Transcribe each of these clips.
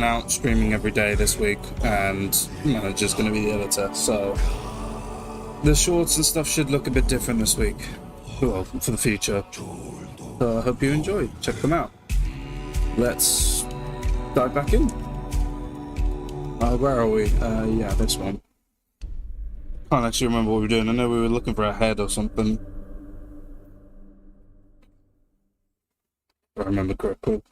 out streaming every day this week, and manager's going to be the editor, so the shorts and stuff should look a bit different this week. Well, for the future. So I hope you enjoy. Check them out. Let's dive back in. Where are we? Yeah, this one. Can't actually remember what we were doing. I know we were looking for a head or something. If I remember correctly.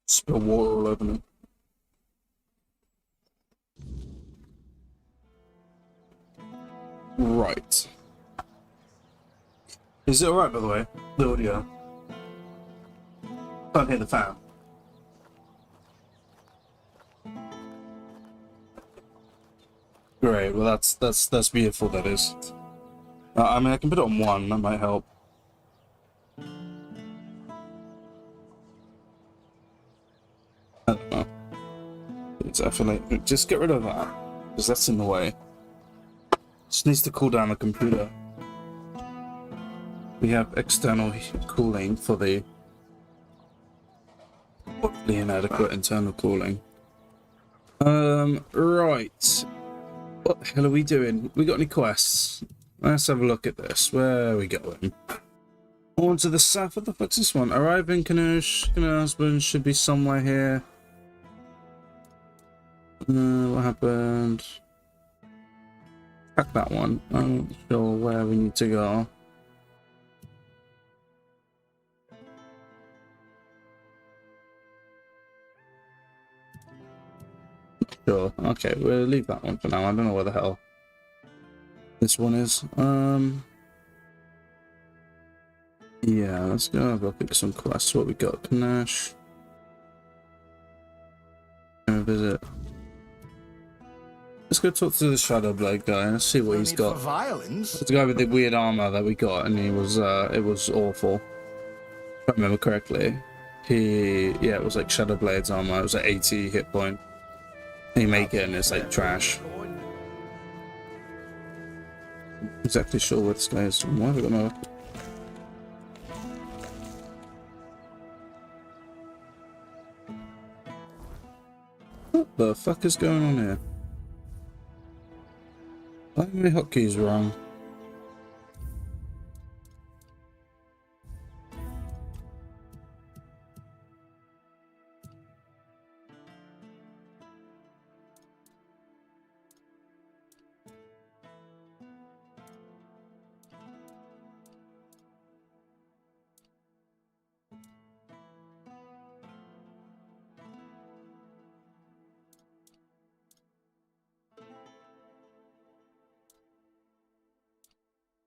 Spill water all over me. Right. Is it alright, by the way? The audio. Can't hear the fan. Great. Well, that's beautiful. That is. I mean, I can put it on 1. That might help. I don't know. I feel like just get rid of that, because that's in the way. Just needs to cool down the computer. We have external cooling for the hopefully inadequate internal cooling. Right. What the hell are we doing? We got any quests? Let's have a look at this. Where are we going? On to the south. What the fuck's this one? Arrive in Canoe. Husband should be somewhere here. What happened? Track that one. I'm not sure where we need to go. Sure. Okay, we'll leave that one for now. I don't know where the hell this one is. Yeah, let's go have a look at some quests. What we got? Panache. Visit. Let's go talk to the Shadow Blade guy and see what he's got. It's the guy with the weird armor that we got, and he was it was awful. If I remember correctly. Yeah, it was like Shadow Blade's armor. It was like 80 hit point. You make it and it's like trash. Not exactly sure where this guy is from. Why have we got no... What the fuck is going on here? Why are my hotkeys wrong?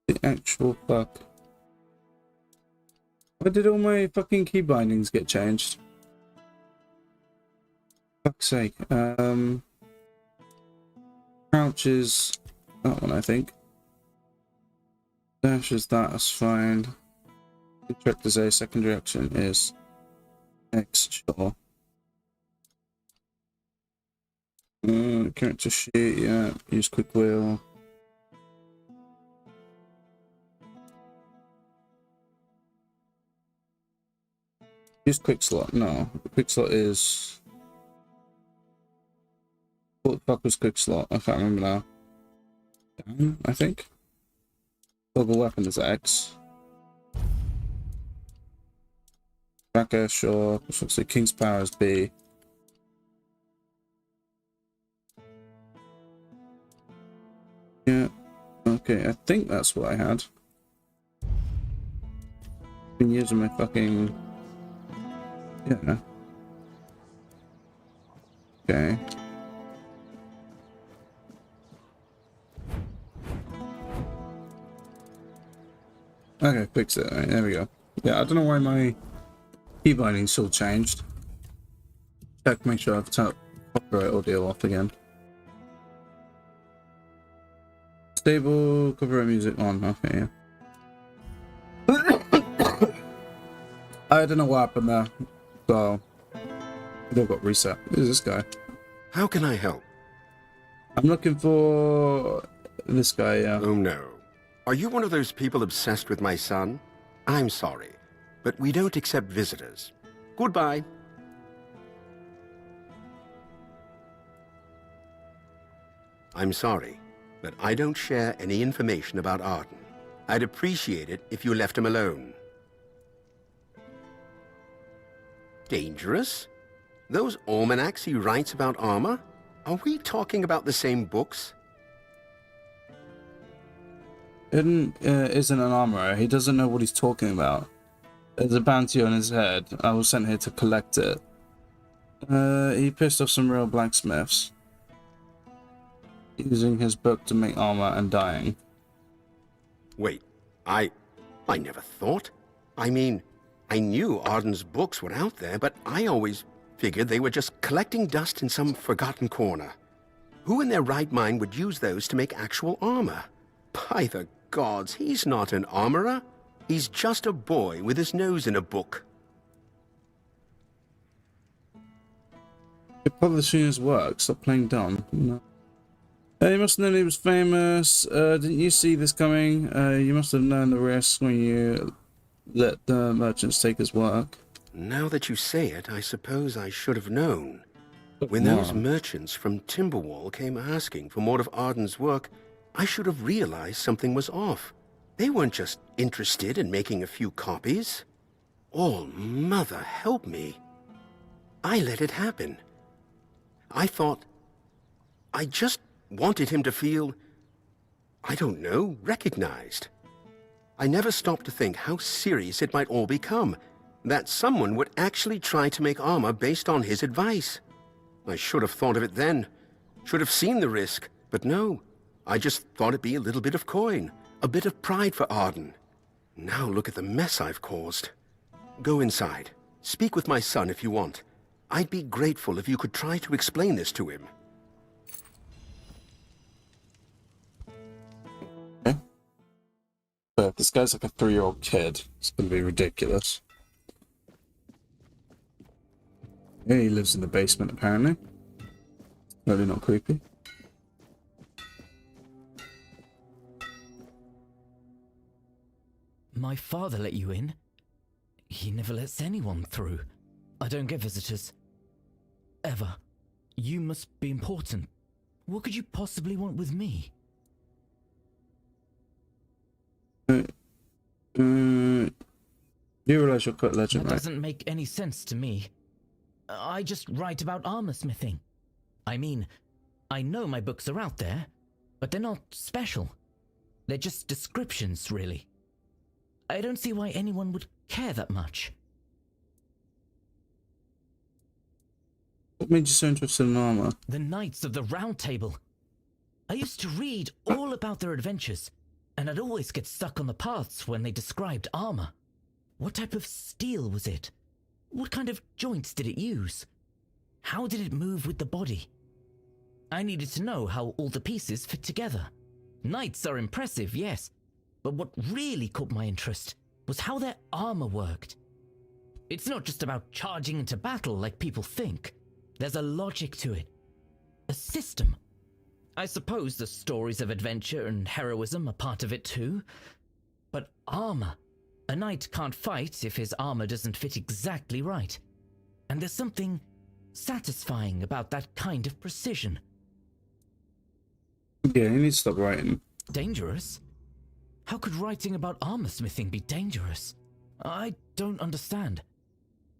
The actual fuck. Why did all my fucking key bindings get changed? Fuck's sake. Crouch is that one, I think. Dash is that, that's fine. Direct as A, secondary action is X, sure. Character sheet, yeah. Use quick wheel. Use quick slot. No, quick slot is. What the fuck was quick slot? I can't remember now. Down, I think. Toggle weapon is X. Tracker, sure. So King's power is B. Yeah. Okay, I think that's what I had. Been using my fucking. Yeah. Okay. Okay, fix it. Right, there we go. Yeah, I don't know why my key binding's all changed. Check, make sure I've turned copyright audio off again. Stable, copyright music on. Okay, yeah. I don't know what happened there. So, it all got reset. Who's this guy? How can I help? I'm looking for this guy, yeah. Oh no. Are you one of those people obsessed with my son? I'm sorry, but we don't accept visitors. Goodbye. I'm sorry, but I don't share any information about Arden. I'd appreciate it if you left him alone. Dangerous? Those almanacs he writes about armor? Are we talking about the same books? Eden isn't an armorer. He doesn't know what he's talking about. There's a bounty on his head. I was sent here to collect it. He pissed off some real blacksmiths, using his book to make armor and dying. Wait, I never thought. I mean, I knew Arden's books were out there, but I always figured they were just collecting dust in some forgotten corner. Who in their right mind would use those to make actual armor? By the gods, he's not an armorer. He's just a boy with his nose in a book. You're publishing his work. Stop playing dumb. No. You must have known he was famous. Didn't you see this coming? You must have known the risk when you let the merchants take his work. Now that you say it, I suppose I should have known. When those merchants from Timberwall came asking for more of Arden's work, I should have realized something was off. They weren't just interested in making a few copies. Oh, Mother, help me. I let it happen. I thought... I just wanted him to feel... I don't know, recognized. I never stopped to think how serious it might all become, that someone would actually try to make armor based on his advice. I should have thought of it then, should have seen the risk, but no. I just thought it'd be a little bit of coin, a bit of pride for Arden. Now look at the mess I've caused. Go inside. Speak with my son if you want. I'd be grateful if you could try to explain this to him. Okay. But this guy's like a 3-year-old kid. It's gonna be ridiculous. Yeah, he lives in the basement apparently. Really not creepy. My father let you in? He never lets anyone through. I don't get visitors. Ever. You must be important. What could you possibly want with me? You realize you're quite legend, That right? doesn't make any sense to me. I just write about armor smithing. I mean, I know my books are out there, but they're not special. They're just descriptions, really. I don't see why anyone would care that much. What made you so interested in armor? The Knights of the Round Table. I used to read all about their adventures, and I'd always get stuck on the paths when they described armor. What type of steel was it? What kind of joints did it use? How did it move with the body? I needed to know how all the pieces fit together. Knights are impressive, yes, but what really caught my interest was how their armor worked. It's not just about charging into battle like people think. There's a logic to it. A system. I suppose the stories of adventure and heroism are part of it too. But armor. A knight can't fight if his armor doesn't fit exactly right. And there's something satisfying about that kind of precision. Yeah, you need to stop writing. Dangerous? How could writing about armor smithing be dangerous? I don't understand.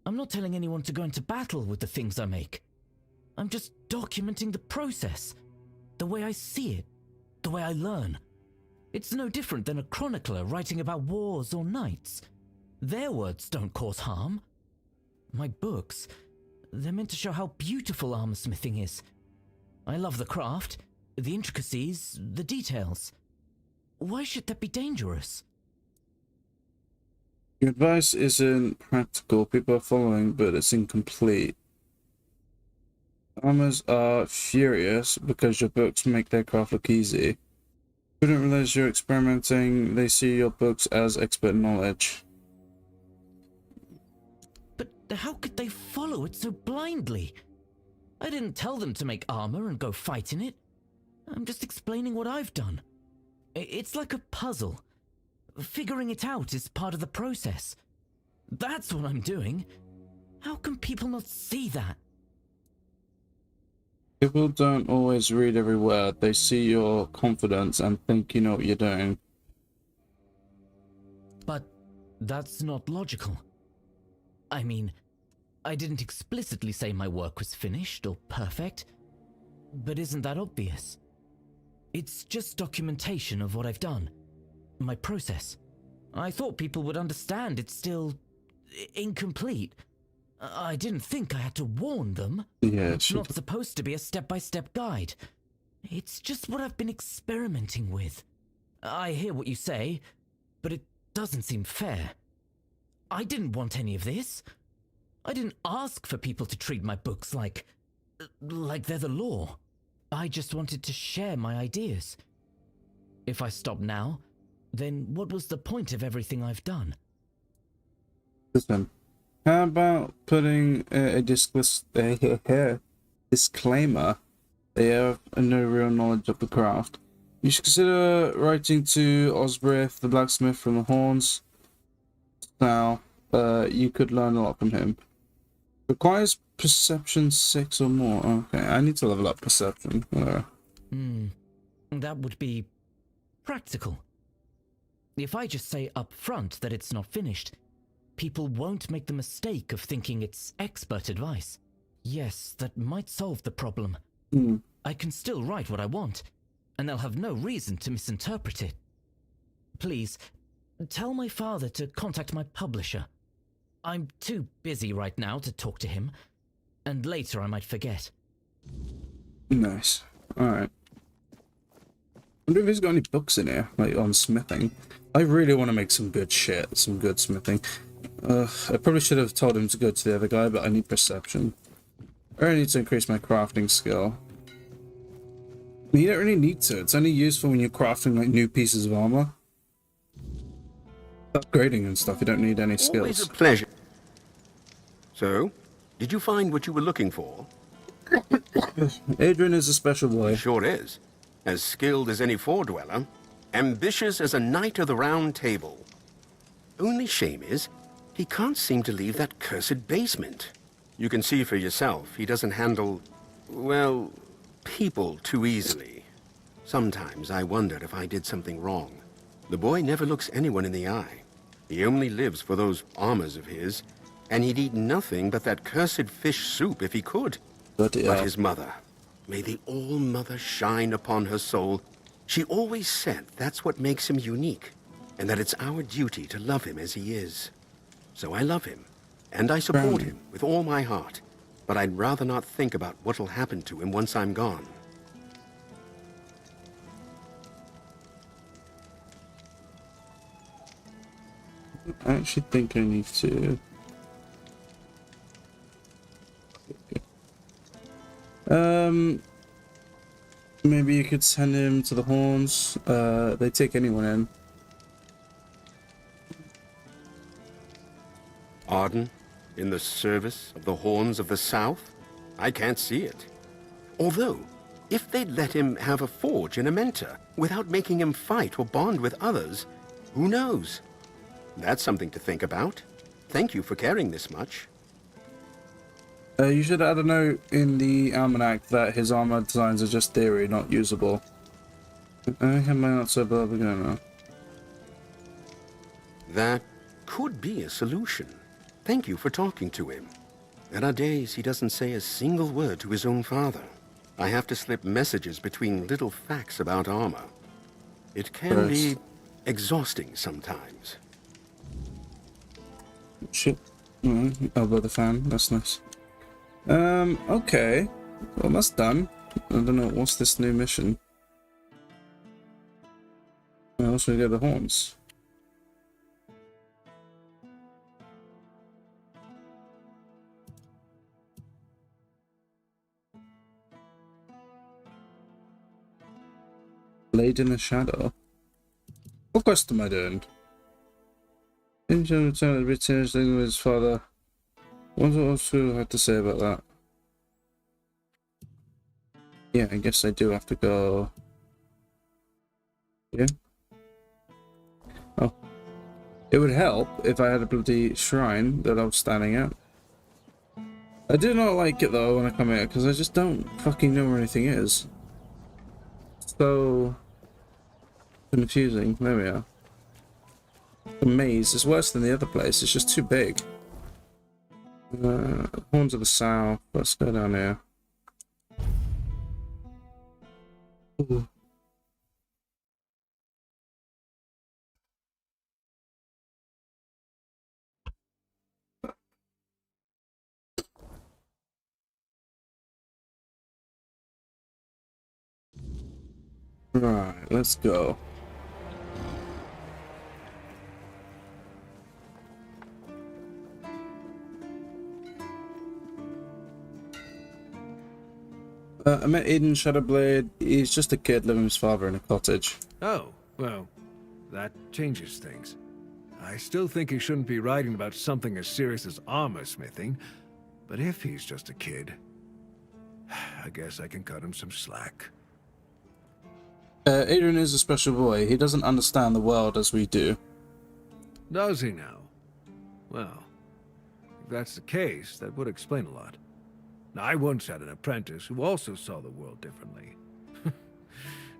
I'm not telling anyone to go into battle with the things I make. I'm just documenting the process, the way I see it, the way I learn. It's no different than a chronicler writing about wars or knights. Their words don't cause harm. My books, they're meant to show how beautiful armor smithing is. I love the craft, the intricacies, the details. Why should that be dangerous? Your advice isn't practical. People are following, but it's incomplete. Farmers are furious because your books make their craft look easy. Couldn't realize you're experimenting. They see your books as expert knowledge. But how could they follow it so blindly? I didn't tell them to make armor and go fight in it. I'm just explaining what I've done. It's like a puzzle. Figuring it out is part of the process. That's what I'm doing. How can people not see that? People don't always read every word. They see your confidence and think you know what you're doing. But that's not logical. I mean, I didn't explicitly say my work was finished or perfect, but isn't that obvious? It's just documentation of what I've done, my process. I thought people would understand it's still incomplete. I didn't think I had to warn them. Yeah, It's not supposed to be a step-by-step guide. It's just what I've been experimenting with. I hear what you say, but it doesn't seem fair. I didn't want any of this. I didn't ask for people to treat my books like they're the law. I just wanted to share my ideas. If I stop now, then what was the point of everything I've done? Listen, how about putting a disclaimer that you have no real knowledge of the craft? You should consider writing to Osbrith, the blacksmith from the Horns. Now, you could learn a lot from him. Requires perception 6 or more. Okay, I need to level up perception. That would be practical. If I just say up front that it's not finished, people won't make the mistake of thinking it's expert advice. Yes, that might solve the problem. I can still write what I want, and they'll have no reason to misinterpret it. Please, tell my father to contact my publisher. I'm too busy right now to talk to him, and later I might forget. Nice. Alright. Wonder if he's got any books in here, like on smithing. I really want to make some good shit, some good smithing. I probably should have told him to go to the other guy, but I need perception. I really need to increase my crafting skill. You don't really need to. It's only useful when you're crafting like new pieces of armor. Upgrading and stuff, you don't need any skills. Always a pleasure. So, did you find what you were looking for? Adrian is a special boy. Sure is. As skilled as any four-dweller, ambitious as a knight of the round table. Only shame is, he can't seem to leave that cursed basement. You can see for yourself, he doesn't handle, well, people too easily. Sometimes I wondered if I did something wrong. The boy never looks anyone in the eye. He only lives for those armors of his, and he'd eat nothing but that cursed fish soup if he could. But His mother, may the All-Mother shine upon her soul, she always said that's what makes him unique, and that it's our duty to love him as he is. So I love him, and I support him with all my heart, but I'd rather not think about what'll happen to him once I'm gone. I actually think I need to... Maybe you could send him to the Horns. They take anyone in. Arden, in the service of the Horns of the South? I can't see it. Although, if they'd let him have a forge and a mentor, without making him fight or bond with others, who knows? That's something to think about. Thank you for caring this much. You should add a note in the almanac that his armor designs are just theory, not usable. I have my answer, but we're gonna. That could be a solution. Thank you for talking to him. There are days he doesn't say a single word to his own father. I have to slip messages between little facts about armor. It can be exhausting sometimes. Shit. Elbow the fan, that's nice. Okay. Well, that's done. I don't know, what's this new mission? Where else we get the Horns? Laid in the shadow. What quest am I doing? Injured return returns with his father. What else do I have to say about that? Yeah, I guess I do have to go... Yeah. Oh. It would help if I had a bloody shrine that I was standing at. I do not like it though when I come here, because I just don't fucking know where anything is. So... confusing. There we are. The maze is worse than the other place, it's just too big. Horns of the South, let's go down here. Ooh. Right, let's go. I met Eden Shadowblade. He's just a kid living with his father in a cottage. Oh, well, that changes things. I still think he shouldn't be writing about something as serious as armor smithing, but if he's just a kid, I guess I can cut him some slack. Adrian is a special boy. He doesn't understand the world as we do. Does he now? Well, if that's the case, that would explain a lot. I once had an apprentice who also saw the world differently.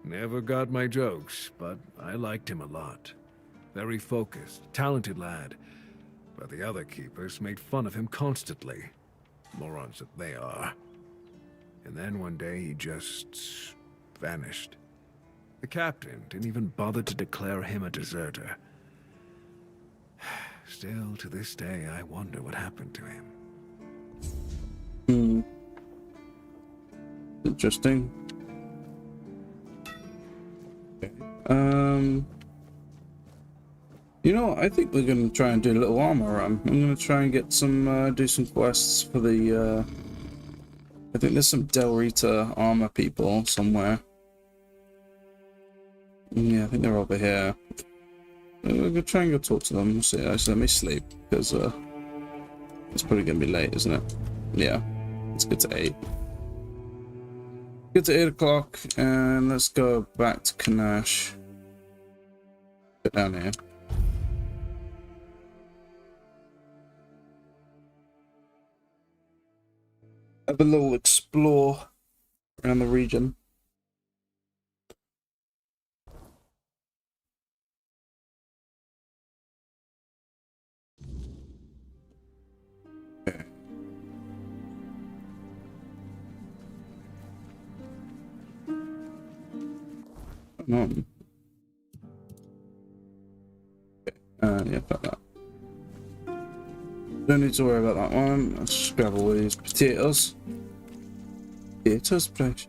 Never got my jokes, but I liked him a lot. Very focused, talented lad. But the other keepers made fun of him constantly. Morons that they are. And then one day he just... vanished. The captain didn't even bother to declare him a deserter. Still, to this day, I wonder what happened to him. Interesting. Okay. You know, I think we're gonna try and do a little armor run. I'm gonna try and get some, do some quests for the, I think there's some Del Rita armor people somewhere. Yeah, I think they're over here. We're gonna try and go talk to them. We'll see. Actually, let me sleep, because, it's probably gonna be late, isn't it? Yeah. Let's get to 8. Get to 8 o'clock, and let's go back to Kanash. Get down here. Have a little explore around the region. Okay. Come on. Okay. Yeah, got that. Don't need to worry about that one. Let's just grab all these potatoes. Potatoes, please.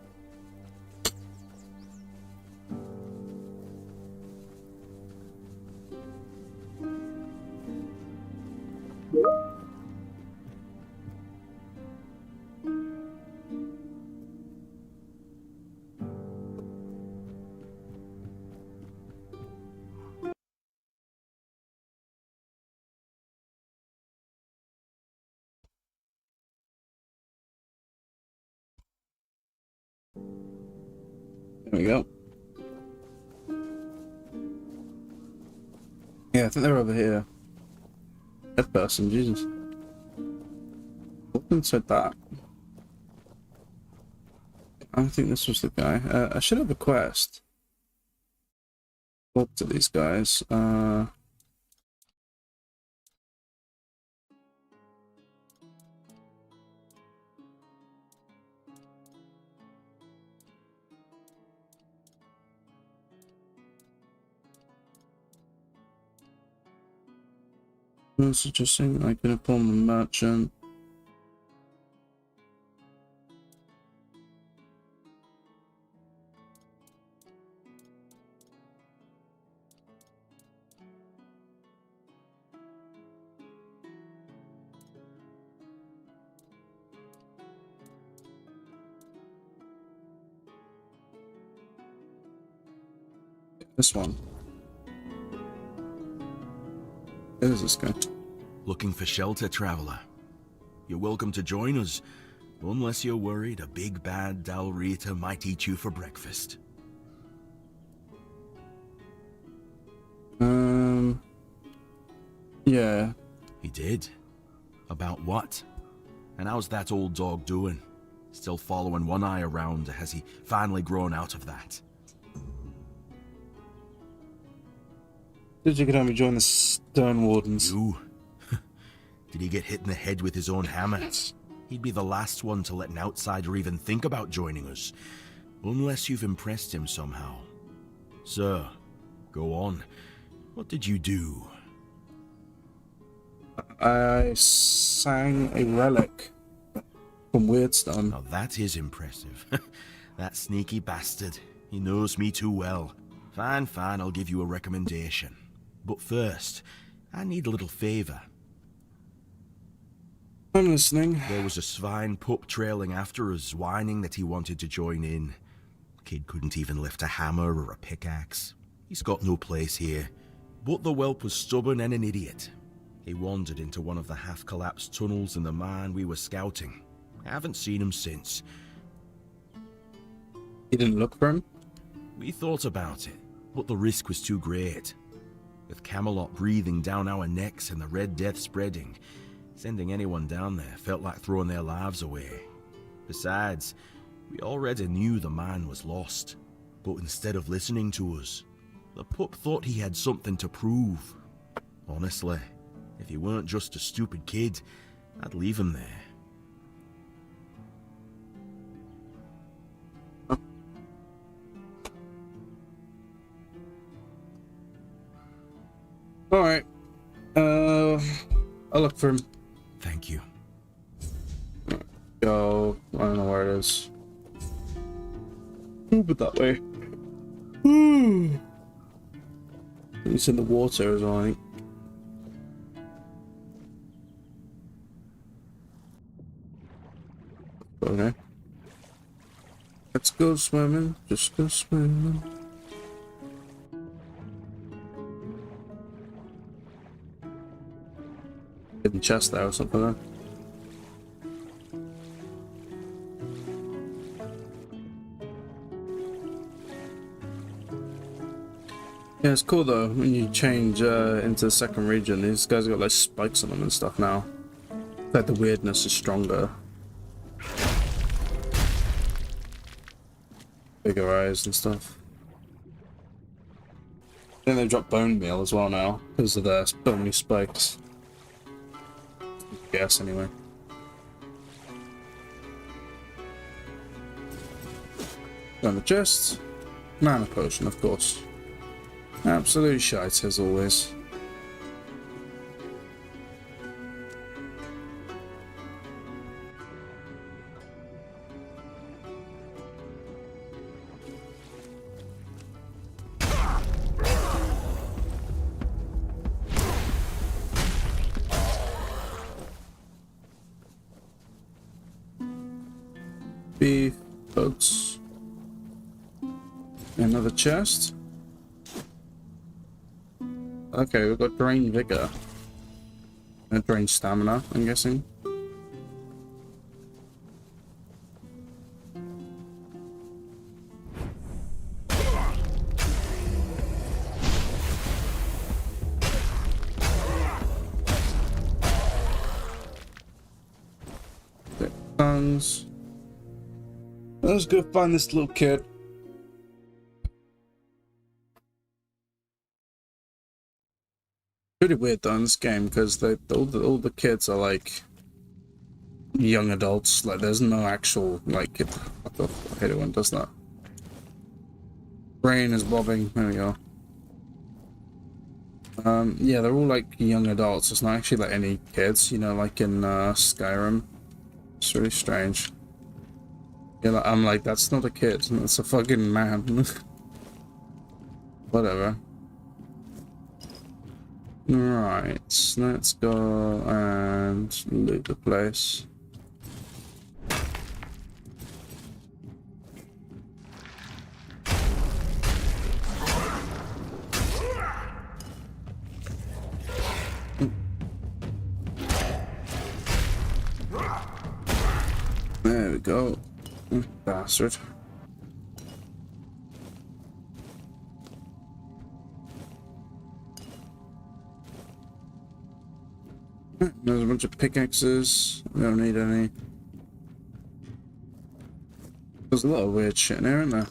There we go. Yeah, I think they're over here. That person, Jesus. What inside that? I think this was the guy. I should have a quest. Talk to these guys. That's interesting. I can inform the merchant. This one. Who is this guy? Looking for shelter, traveler? You're welcome to join us, Unless you're worried a big bad Dalrita might eat you for breakfast. Yeah. He did? About what? And how's that old dog doing? Still following one eye around, or has he finally grown out of that? Did you can join the Stone Wardens? You? Did he get hit in the head with his own hammer? He'd be the last one to let an outsider even think about joining us. Unless you've impressed him somehow. Sir, go on. What did you do? I sang a relic from Weirdstone. Now that is impressive. That sneaky bastard. He knows me too well. Fine, I'll give you a recommendation. But first, I need a little favor. I'm listening. There was a swine pup trailing after us, whining that he wanted to join in. Kid couldn't even lift a hammer or a pickaxe. He's got no place here. But the whelp was stubborn and an idiot. He wandered into one of the half-collapsed tunnels in the mine we were scouting. I haven't seen him since. You didn't look for him? We thought about it, but the risk was too great. With Camelot breathing down our necks and the Red Death spreading, sending anyone down there felt like throwing their lives away. Besides, we already knew the mine was lost. But instead of listening to us, the pup thought he had something to prove. Honestly, if he weren't just a stupid kid, I'd leave him there. Alright. I'll look for him. Thank you. Go. I don't know where it is. Move it that way. It's in the water as well, I think. Okay. Let's go swimming. Just go swimming. Hidden chest there or something there. Yeah, it's cool though when you change into the second region. These guys got like spikes on them and stuff now. Like the weirdness is stronger. Bigger eyes and stuff. Then they drop bone meal as well now because of their bony spikes. Guess anyway. On the chest, mana potion, of course. Absolute shite as always. Beef, boats. Another chest. Okay, we've got drain vigor. And drain stamina, I'm guessing. Guns. Let's go find this little kid. Pretty weird though in this game because all the kids are like young adults. Like there's no actual like I hate it when it does that. Brain is bobbing. There we go. Yeah, they're all like young adults. It's not actually like any kids, you know, like in Skyrim. It's really strange. Yeah, like, I'm like, that's not a kid. That's a fucking man. Whatever. Right, let's go and loot the place. There we go. Bastard. There's a bunch of pickaxes. We don't need any. There's a lot of weird shit in here, isn't there?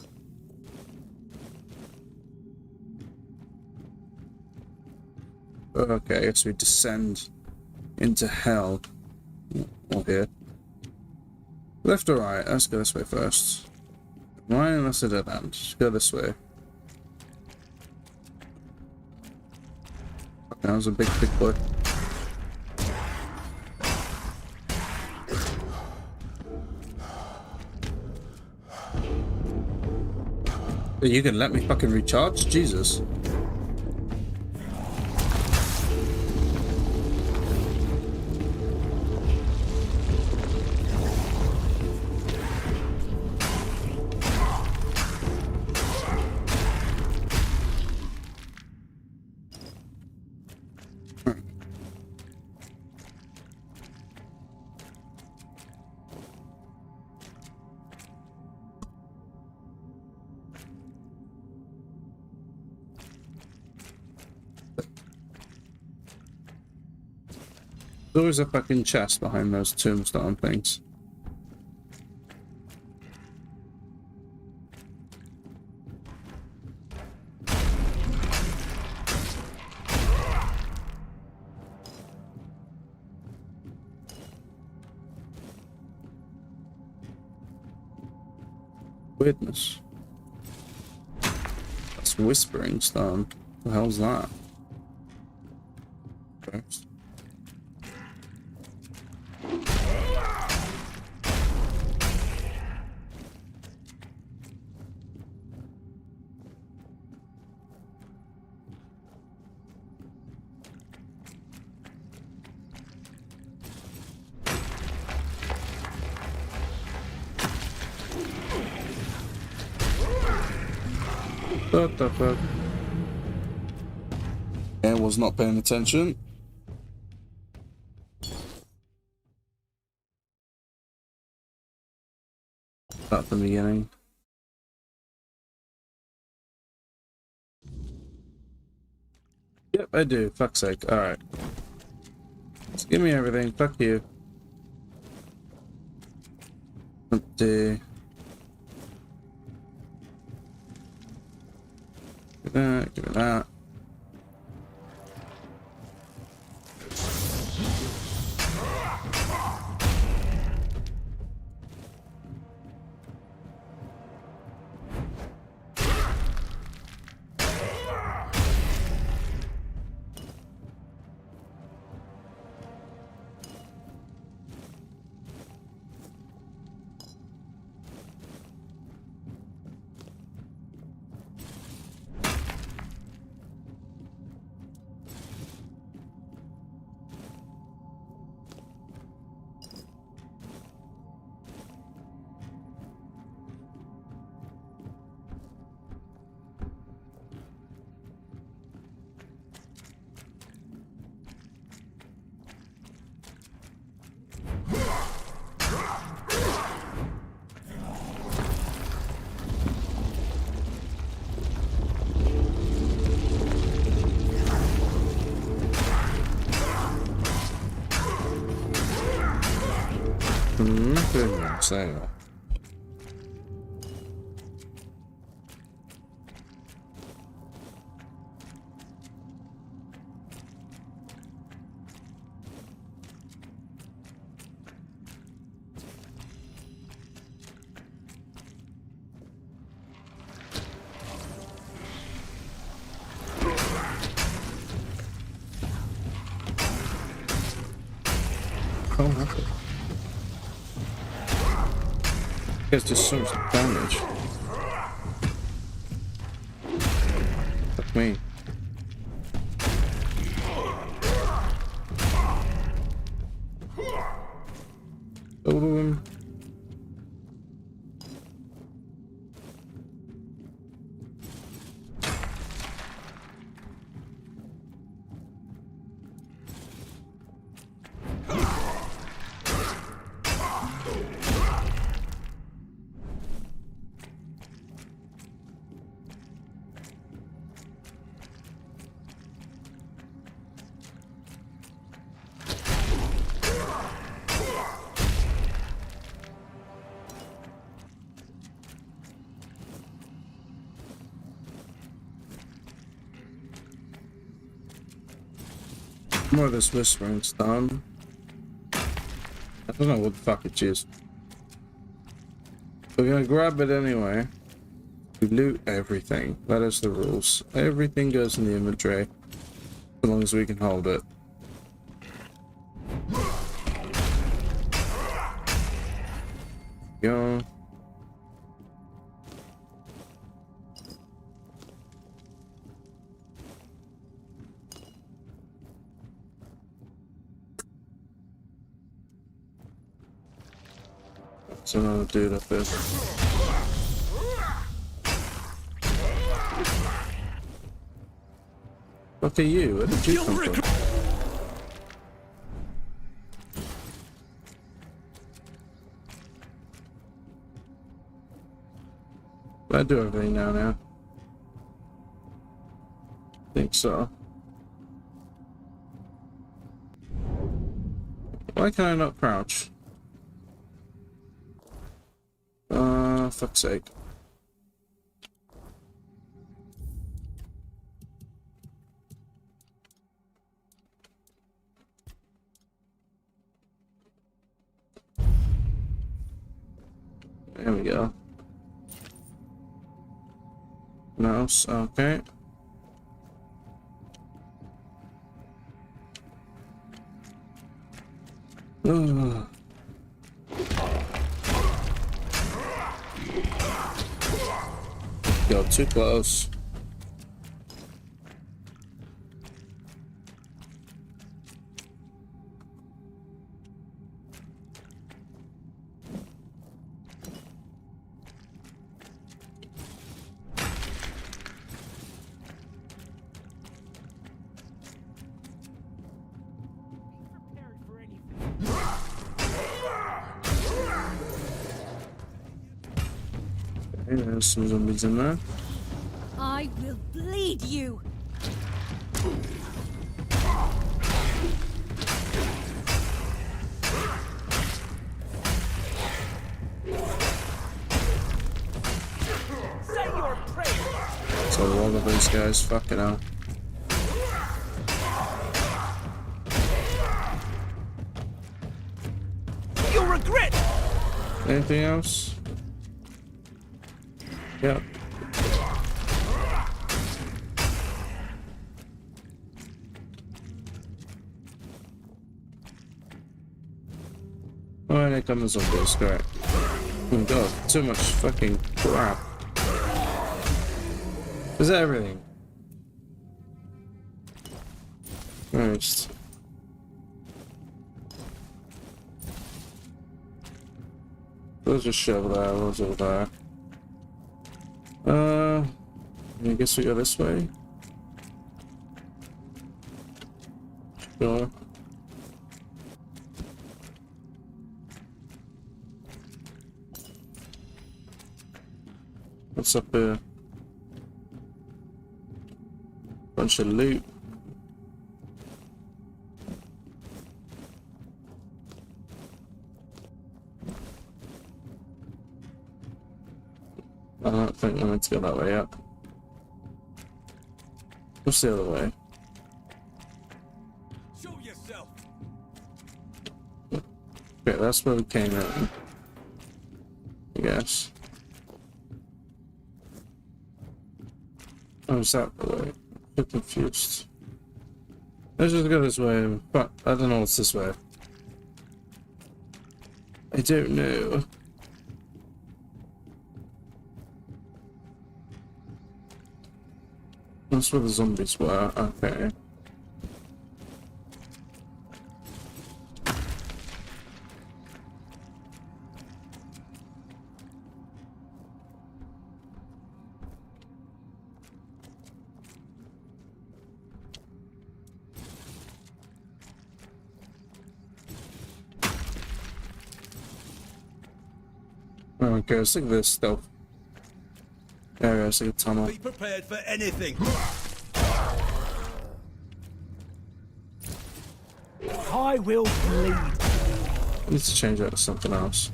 Okay, I guess we descend into hell. Or here. Left or right? Let's go this way first. Right, unless I dead end. Just go this way. Okay, that was a big boy. You can let me fucking recharge? Jesus. There's always a fucking chest behind those tombstone things. Weirdness. That's whispering stone. What the hell's that? Okay. What the fuck? I was not paying attention. Start from the beginning. Yep, I do. Fuck's sake. Alright. Just give me everything. Fuck you. Empty. Give it that. Nothing sale. Oh, nothing. There's just so much damage. Fuck me. Solo him. More of this whispering's done. I don't know what the fuck it is. We're gonna grab it anyway. We loot everything. That is the rules. Everything goes in the inventory. As long as we can hold it. Go. There's another dude up there. Look at you, where did you come from? I do everything now. Think so. Why can I not crouch? Fuck's sake. There we go. Mouse, okay. Ugh. Go too close. Okay, there's some zombies in there. I will bleed you. Say your prayer. So a lot of these guys, fucking hell. You'll regret. Anything else? Yep. Oh, and here come the zombies, great. Oh my god, too much fucking crap. Is that everything? Christ. Those are shove there, those over there. I guess we go this way. Sure. What's up here? Bunch of loot. I don't think I'm meant to go that way up. What's the other way? Show yourself. Okay, that's where we came in. I guess. Oh, is that the way? I'm confused. Let's just go this way, but I don't know what's this way. I don't know. That's where the zombies were, okay. Okay, let's look at this stealth. There we go, see a tunnel. Be prepared for anything. I will bleed. I need to change that to something else.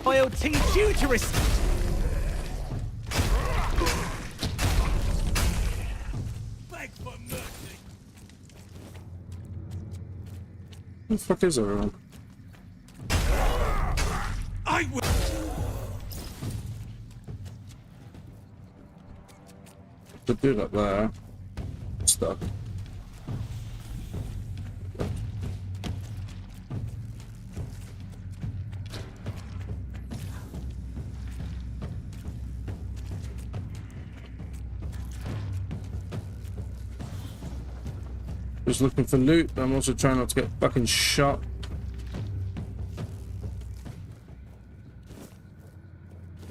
I'll teach you to resist. Beg for mercy. Where the fuck is everyone? I will. The dude up there. Stuck. Just looking for loot, but I'm also trying not to get fucking shot.